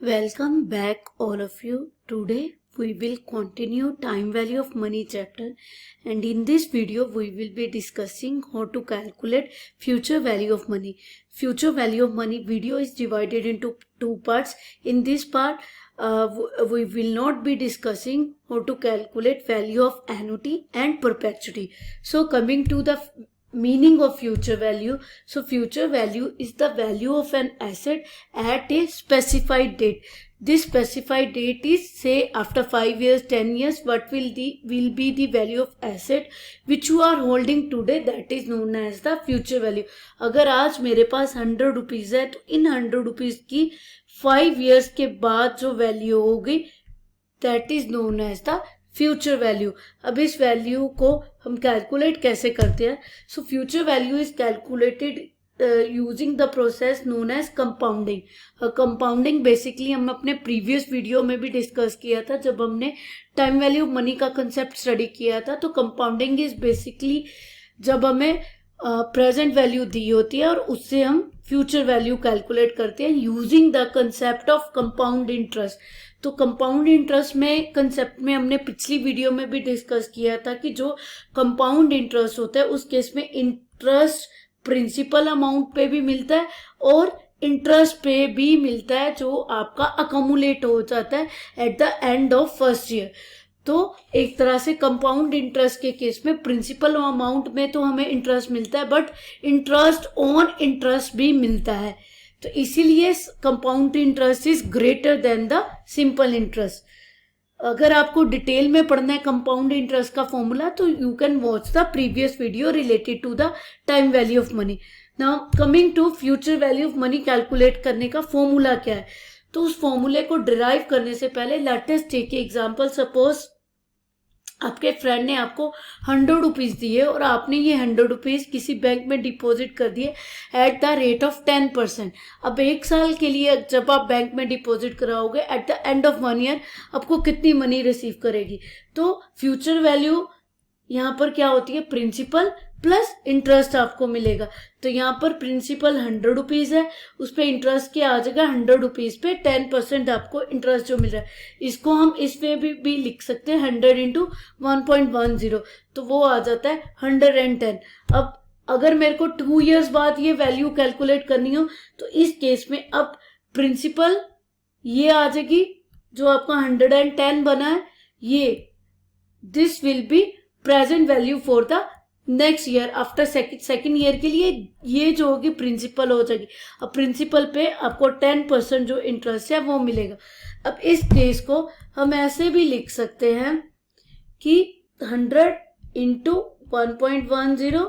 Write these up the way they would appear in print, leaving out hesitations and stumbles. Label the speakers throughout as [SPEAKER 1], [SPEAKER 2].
[SPEAKER 1] Welcome back all of you. Today we will continue time value of money chapter, and in this video we will be discussing how to calculate future value of money. Future value of money video is divided into two parts. In this part we will not be discussing how to calculate value of annuity and perpetuity. So coming to the meaning of future value. So future value is the value of an asset at a specified date. This specified date is, say, after 5 years, 10 years, what will be the value of asset which you are holding today, that is known as the future value. अगर आज मेरे पास 100 rupees है तो इन 100 rupees की 5 years के बाद जो value होगी that is known as the future value. अब इस वैल्यू को हम कैलकुलेट कैसे करते हैं? So future value is calculated using the process known as compounding. Compounding basically हम अपने प्रीवियस वीडियो में भी डिस्कस किया था जब हमने टाइम वैल्यू ऑफ मनी का कंसेप्ट स्टडी किया था. तो कंपाउंडिंग इज बेसिकली जब हमें प्रेजेंट वैल्यू दी होती है और उससे हम फ्यूचर वैल्यू कैलकुलेट करते हैं using the concept of compound interest. तो कंपाउंड इंटरेस्ट में कंसेप्ट में हमने पिछली वीडियो में भी डिस्कस किया था कि जो कंपाउंड इंटरेस्ट होता है उस केस में इंटरेस्ट प्रिंसिपल अमाउंट पे भी मिलता है और इंटरेस्ट पे भी मिलता है जो आपका अकोमुलेट हो जाता है at the end of first year. तो एक तरह से कंपाउंड इंटरेस्ट के केस में प्रिंसिपल अमाउंट में तो हमें इंटरेस्ट मिलता है बट इंटरेस्ट ऑन इंटरेस्ट भी मिलता है. तो इसीलिए compound interest is greater than the simple interest. अगर आपको डिटेल में पढ़ना है कंपाउंड इंटरेस्ट का फॉर्मूला तो you can watch the previous video related to the time value of money. Now coming to future value of money calculate करने का formula क्या है? तो उस फॉर्मूले को डिराइव करने से पहले let us take example. Suppose आपके फ्रेंड ने आपको 100 रुपीज दिए और आपने ये 100 रुपीज किसी बैंक में डिपॉजिट कर दिए एट द रेट ऑफ 10%. अब एक साल के लिए जब आप बैंक में डिपॉजिट कराओगे at the end of 1 year आपको कितनी मनी रिसीव करेगी? तो फ्यूचर वैल्यू यहाँ पर क्या होती है? प्रिंसिपल प्लस इंटरेस्ट आपको मिलेगा. तो यहाँ पर प्रिंसिपल 100 रुपीज है, उस पर इंटरेस्ट क्या आ जाएगा? 100 रुपीज पे 10% आपको इंटरेस्ट जो मिल रहा है. इसको हम इसमें भी लिख सकते हैं 100 इंटू 1.10. तो वो आ जाता है 110. अब अगर मेरे को 2 years बाद ये वैल्यू कैलकुलेट करनी हो तो इस केस में अब प्रिंसिपल ये आ जाएगी जो आपका 110 बना है, ये this will be present value for the next year. After second year के लिए ये जो होगी प्रिंसिपल हो जाएगी. अब प्रिंसिपल पे आपको 10% जो इंटरेस्ट है वो मिलेगा. अब इस केस को हम ऐसे भी लिख सकते हैं कि 100 इंटू 1.10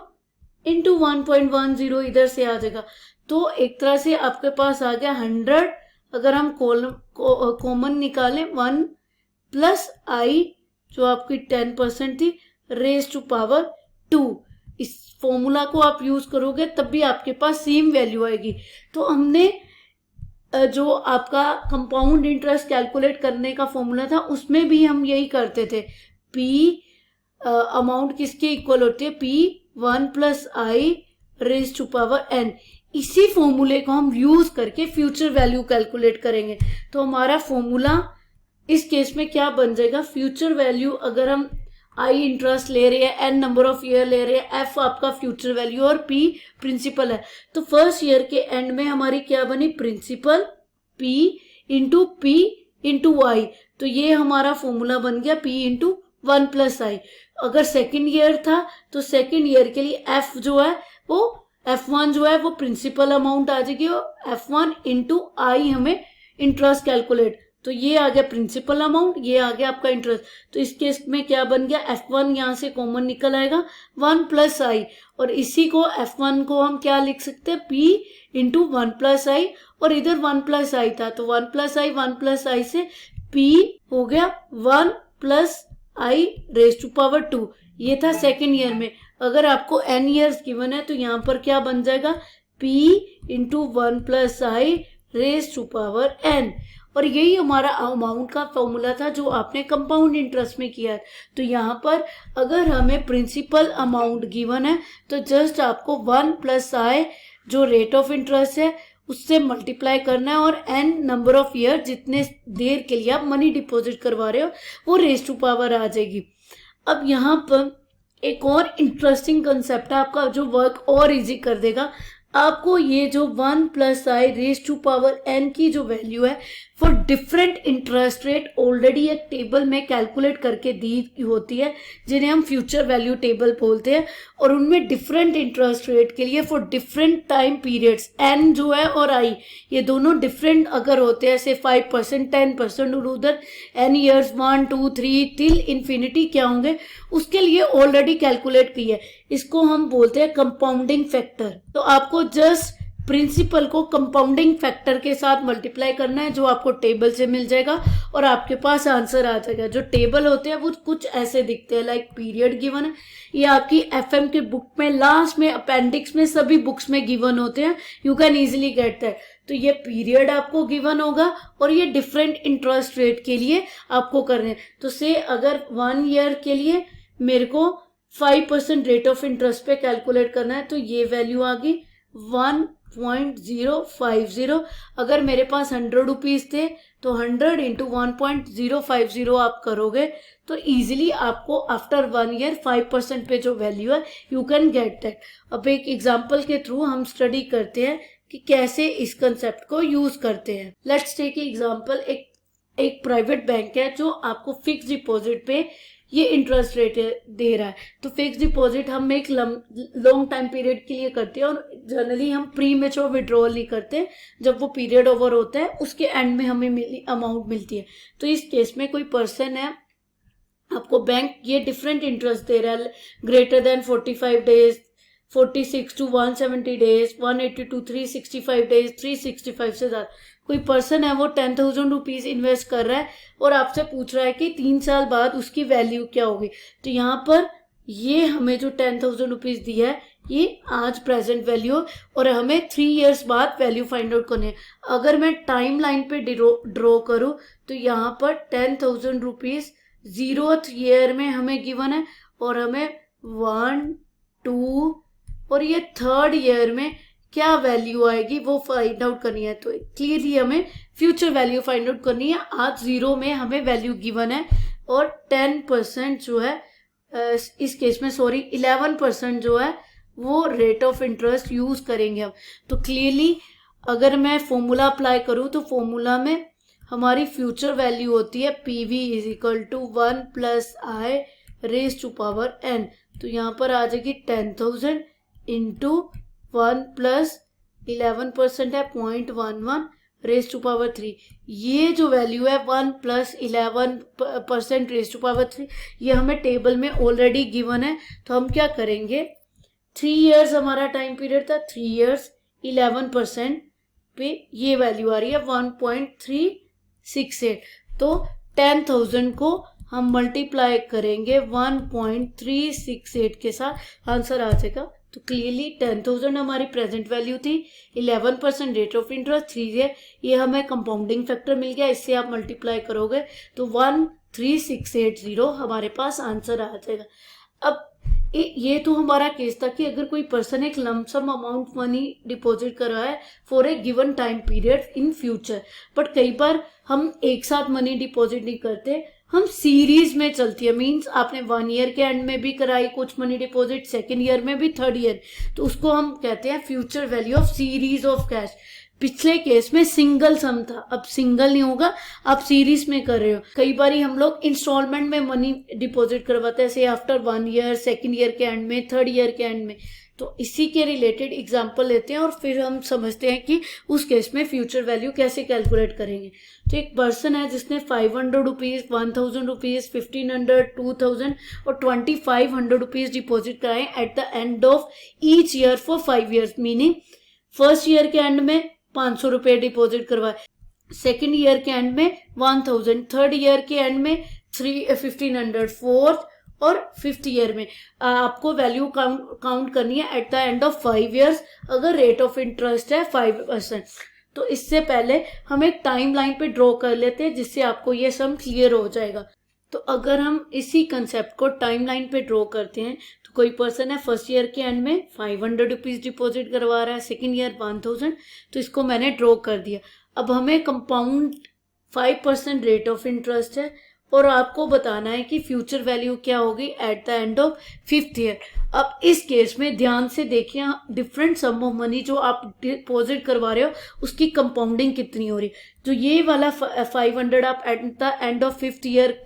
[SPEAKER 1] इंटू 1.10 इधर से आ जाएगा. तो एक तरह से आपके पास आ गया 100. अगर हम कॉमन निकालें 1 प्लस आई जो आपकी 10% थी रेज टू पावर 2. इस फॉर्मूला को आप यूज करोगे तब भी आपके पास सेम वैल्यू आएगी. तो हमने जो आपका कंपाउंड इंटरेस्ट कैलकुलेट करने का फॉर्मूला था उसमें भी हम यही करते थे. पी अमाउंट किसके इक्वल होती है? P 1 plus i raise to power n. इसी फॉर्मूले को हम यूज करके फ्यूचर वैल्यू कैलकुलेट करेंगे. तो हमारा फॉर्मूला इस केस में क्या बन जाएगा? फ्यूचर वैल्यू अगर हम आई इंटरेस्ट ले रहे हैं, एन नंबर ऑफ ईयर ले रहे हैं, एफ आपका फ्यूचर वैल्यू और पी प्रिंसिपल है. तो फर्स्ट ईयर के एंड में हमारी क्या बनी? प्रिंसिपल पी इंटू आई. तो ये हमारा फॉर्मूला बन गया पी इंटू 1 प्लस आई. अगर सेकेंड ईयर था तो सेकेंड ईयर के लिए एफ जो है वो F1 जो है वो प्रिंसिपल अमाउंट आ जाएगी और F1 इंटू आई हमें इंटरेस्ट कैलकुलेट. तो ये आ गया प्रिंसिपल अमाउंट, ये आ गया आपका इंटरेस्ट. तो इस केस में क्या बन गया? F1 यहाँ से कॉमन निकल आएगा 1 प्लस आई और इसी को F1 को हम क्या लिख सकते हैं? P इंटू 1 प्लस आई और इधर 1 प्लस आई था तो 1 प्लस आई से P हो गया 1 plus i raise to power 2. ये था सेकेंड ईयर में. अगर आपको n ईयर्स गिवन है तो यहाँ पर क्या बन जाएगा? P into 1 plus i raise to power n. और यही हमारा अमाउंट का फॉर्मूला था जो आपने कंपाउंड इंटरेस्ट में किया है. तो यहाँ पर अगर हमें प्रिंसिपल अमाउंट गिवन है तो जस्ट आपको 1 प्लस आई जो रेट ऑफ इंटरेस्ट है उससे मल्टीप्लाई करना है और n नंबर ऑफ ईयर जितने देर के लिए आप मनी डिपॉजिट करवा रहे हो वो रेज टू पावर आ जाएगी। अब यहाँ पर एक और इंटरेस्टिंग कंसेप्ट है आपका जो वर्क और इजी कर देगा। आपको ये जो 1 + i raise to power n की जो वैल्यू है for different interest rate already एक टेबल में कैलकुलेट करके दी होती है, जिन्हें हम फ्यूचर वैल्यू टेबल बोलते हैं। और उनमें डिफरेंट इंटरेस्ट रेट के लिए for different time periods n जो है और i ये दोनों डिफरेंट अगर होते हैं, ऐसे 5%, 10% और उधर n ईयर्स 1, 2, 3 टिल इन्फिनिटी क्या होंगे उसके लिए ऑलरेडी कैलकुलेट की है। इसको हम बोलते हैं कंपाउंडिंग फैक्टर। तो आपको जस्ट प्रिंसिपल को कंपाउंडिंग फैक्टर के साथ मल्टीप्लाई करना है जो आपको टेबल से मिल जाएगा और आपके पास आंसर आ जाएगा। जो टेबल होते हैं वो कुछ ऐसे दिखते हैं, लाइक पीरियड गिवन है, ये आपकी एफएम के बुक में लास्ट में अपेंडिक्स में सभी बुक्स में गिवन होते हैं, you can easily get that. तो ये पीरियड आपको गिवन होगा और ये डिफरेंट इंटरेस्ट रेट के लिए आपको करने हैं। तो से अगर 1 ईयर के लिए मेरे को 5% रेट ऑफ इंटरेस्ट पे कैलकुलेट करना है तो ये वैल्यू आ गई 1.050। अगर मेरे पास 100 रुपीज थे तो 100 इंटू 1.050 आप करोगे तो इजीली आपको आफ्टर 1 ईयर 5% पे जो वैल्यू है यू कैन गेट दैट। अब एक एग्जांपल के थ्रू हम स्टडी करते हैं कि कैसे इस कंसेप्ट को यूज करते हैं। लेट्स टेक एग्जांपल, एक प्राइवेट बैंक है जो आपको फिक्स डिपॉजिट पे ये इंटरेस्ट रेट दे रहा है। तो फिक्स डिपॉजिट हम एक लॉन्ग टाइम पीरियड के लिए करते हैं और जनरली हम प्री मैच्योर विड्रॉल नहीं करते, जब वो पीरियड ओवर होता है उसके एंड में हमें अमाउंट मिलती है। तो इस केस में कोई पर्सन है, आपको बैंक ये डिफरेंट इंटरेस्ट दे रहा है, greater than 45 days, 46 to 170 days, 180 to 365 days, 365 से ज्यादा। कोई पर्सन है वो 10,000 रुपीज इन्वेस्ट कर रहा है और आपसे पूछ रहा है कि 3 साल बाद उसकी वैल्यू क्या होगी। तो यहाँ पर ये हमें जो 10,000 रुपीज दिया है ये आज प्रेजेंट वैल्यू और हमें 3 इयर्स बाद वैल्यू फाइंड आउट करनी है। अगर मैं टाइम लाइन पे ड्रॉ करूँ तो यहाँ पर 10,000 रुपीज 0th ईयर में हमें गिवन है और हमें 1, 2 और ये 3rd ईयर में क्या वैल्यू आएगी वो फाइंड आउट करनी है। तो क्लियरली हमें फ्यूचर वैल्यू फाइंड आउट करनी है। आज 0 में हमें वैल्यू गिवन है और 10% जो है इस केस में 11% जो है वो रेट ऑफ इंटरेस्ट यूज करेंगे हम। तो क्लियरली अगर मैं फॉर्मूला अप्लाई करूँ तो फॉर्मूला में हमारी फ्यूचर वैल्यू होती है PV = 1 + i raise to power n। तो यहाँ पर आ जाएगी 10,000 इंटू 1 + 11% है 0.11 रेज टू पावर 3। ये जो वैल्यू है 1 + 11% रेज टू पावर 3 ये हमें टेबल में ऑलरेडी गिवन है। तो हम क्या करेंगे, 3 इयर्स हमारा टाइम पीरियड था, 3 इयर्स 11% पे ये वैल्यू आ रही है 1.368। तो 10,000 को हम मल्टीप्लाई करेंगे 1.368 के साथ, आंसर आ जाएगा। तो क्लियरली 10,000 हमारी प्रेजेंट वैल्यू थी, 11% रेट ऑफ इंटरेस्ट 3 है, ये हमें कंपाउंडिंग फैक्टर मिल गया, इससे आप मल्टीप्लाई करोगे तो 13680 हमारे पास आंसर आ जाएगा। अब ये तो हमारा केस था कि अगर कोई पर्सन एक लमसम अमाउंट मनी डिपॉजिट कर रहा है for a given time period in future, but कई बार हम एक साथ मनी डिपॉजिट नहीं करते, हम सीरीज में चलती है। मींस आपने 1 ईयर के एंड में भी कराई कुछ मनी डिपॉजिट, 2nd ईयर में भी, 3rd ईयर, तो उसको हम कहते हैं future value of series of cash. पिछले केस में सिंगल सम था, अब सिंगल नहीं होगा, आप सीरीज में कर रहे हो। कई बार हम लोग इंस्टॉलमेंट में मनी डिपॉजिट करवाते हैं, से आफ्टर 1 ईयर, 2nd ईयर के एंड में, 3rd ईयर के एंड में। तो इसी के रिलेटेड एग्जांपल लेते हैं और फिर हम समझते हैं कि उस केस में फ्यूचर वैल्यू कैसे कैलकुलेट करेंगे। तो एक पर्सन है जिसने 500 रुपीज, 1,000 रुपीज, 1,500, 2,000 और 2,500 रुपीज डिपॉजिट कराए at the end of each year for 5 years. Meaning 1st year के एंड में 500 रुपये डिपॉजिट करवाए, 2nd ईयर के एंड में 1,000, 3rd ईयर के एंड में 1,500, 4th और 5th ईयर में आपको वैल्यू काउंट करनी है at the end of 5 years अगर रेट ऑफ इंटरेस्ट है 5%। तो इससे पहले हम एक टाइम लाइन पे ड्रॉ कर लेते हैं जिससे आपको ये सम क्लियर हो जाएगा। तो अगर हम इसी कंसेप्ट को टाइम लाइन पे ड्रॉ करते हैं तो कोई पर्सन है फर्स्ट ईयर के एंड में 500 रुपीज डिपॉजिट करवा रहा है, सेकेंड ईयर 1000, तो इसको मैंने ड्रॉ कर दिया। अब हमें कंपाउंड 5% रेट ऑफ इंटरेस्ट है और आपको बताना है कि फ्यूचर वैल्यू क्या होगी at the end of 5th year. अब इस केस में ध्यान से देखिए, डिफरेंट सम ऑफ मनी जो आप डिपॉजिट करवा रहे हो उसकी कंपाउंडिंग कितनी हो रही है। जो ये वाला 500 आप at the end of 5th year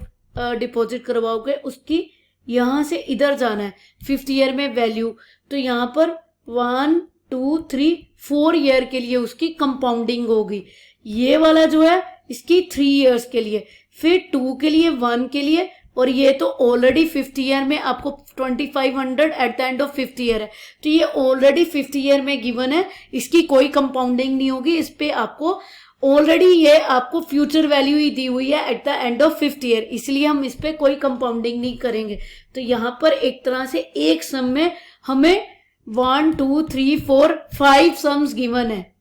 [SPEAKER 1] deposit करवाओगे, उसकी यहाँ से इधर जाना है 5th ईयर में वैल्यू, तो यहाँ पर 1 2 3 4 ईयर के लिए उसकी कंपाउंडिंग होगी। ये वाला जो है इसकी 3 ईयर्स के लिए, फिर 2 के लिए, 1 के लिए, और ये तो ऑलरेडी 5th ईयर में आपको 2500 at the end of 5th year है, तो ये ऑलरेडी 5th ईयर में गिवन है, इसकी कोई कंपाउंडिंग नहीं होगी। इस पे आपको ऑलरेडी ये आपको फ्यूचर वैल्यू ही दी हुई है at the end of 5th year, इसलिए हम इस पे कोई कंपाउंडिंग नहीं करेंगे। तो यहाँ पर एक तरह से एक सम में हमें 1 2 3 4 5 सम्स गिवन है।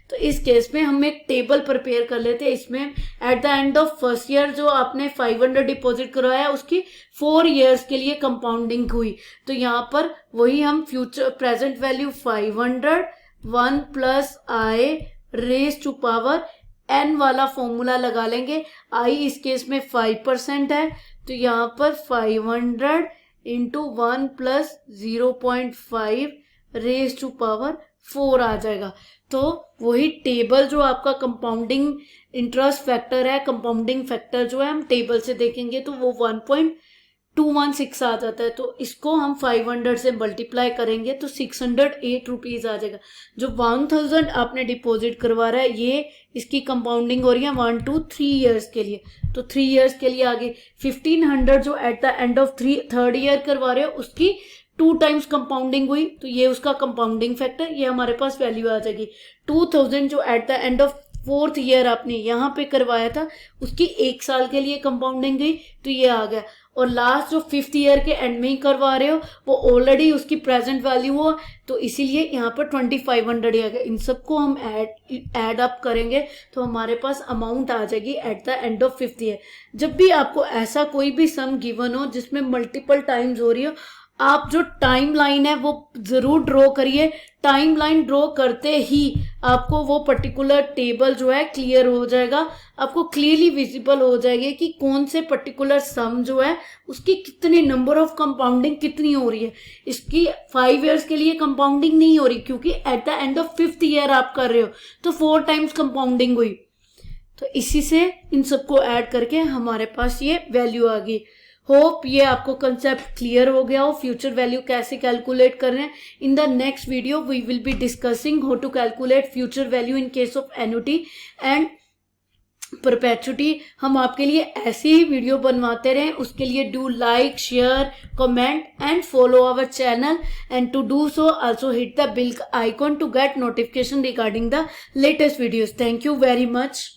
[SPEAKER 1] तो इस केस में हम एक टेबल प्रिपेयर कर लेते हैं। इसमें at the end of first year जो आपने 500 डिपॉजिट करवाया उसकी 4 ईयर्स के लिए कंपाउंडिंग हुई, तो यहाँ पर वही हम future present value 500 1 plus i raise to power n वाला फॉर्मूला लगा लेंगे। i इस केस में 5% है, तो यहाँ पर 500 into 1 plus 0.5 raise to power 4 आ जाएगा। तो वही टेबल जो आपका कंपाउंडिंग इंटरेस्ट फैक्टर है, कंपाउंडिंग फैक्टर जो है हम टेबल से देखेंगे तो वो 1.216 आ जाता है। तो इसको हम 500 से मल्टीप्लाई करेंगे तो 608 रुपीज आ जाएगा। जो 1000 आपने डिपॉजिट करवा रहा है, ये इसकी कंपाउंडिंग हो रही है 1 2 3 ईयर्स के लिए, तो 3 ईयर्स के लिए आगे 1500 जो at the end of 3rd year करवा रहे हो उसकी 2 टाइम्स कंपाउंडिंग हुई, तो ये उसका कंपाउंडिंग फैक्टर, ये हमारे पास वैल्यू आ जाएगी। 2000 जो at the end of 4th year आपने यहाँ पे करवाया था उसकी 1 साल के लिए कंपाउंडिंग गई, तो ये आ गया। और लास्ट जो 5th ईयर के एंड में ही करवा रहे हो वो ऑलरेडी उसकी प्रेजेंट वैल्यू हो, तो इसीलिए यहाँ पर 2500 ही आ गया। इन सबको हम ऐड अप करेंगे तो हमारे पास अमाउंट आ जाएगी at the end of 5th year. जब भी आपको ऐसा कोई भी सम गिवन हो जिसमें मल्टीपल टाइम्स हो रही हो, आप जो टाइम लाइन है वो जरूर ड्रॉ करिए। टाइम लाइन ड्रॉ करते ही आपको वो पर्टिकुलर टेबल जो है क्लियर हो जाएगा, आपको क्लियरली विजिबल हो जाएगी कि कौन से पर्टिकुलर सम जो है उसकी कितनी नंबर ऑफ कंपाउंडिंग कितनी हो रही है। इसकी 5 ईयर्स के लिए कंपाउंडिंग नहीं हो रही क्योंकि at the end of 5th year आप कर रहे हो, तो 4 टाइम्स कंपाउंडिंग हुई। तो इसी से इन सबको ऐड करके हमारे पास ये वैल्यू आ गई। होप ये आपको कंसेप्ट क्लियर हो गया हो, फ्यूचर वैल्यू कैसे कैलकुलेट कर रहे हैं। In the next video we will be discussing how to calculate future value in case of annuity and perpetuity. हम आपके लिए ऐसी ही वीडियो बनवाते रहें, उसके लिए do like share comment and follow our channel, and to do so also hit the bell icon to get notification regarding the latest videos. Thank you very much.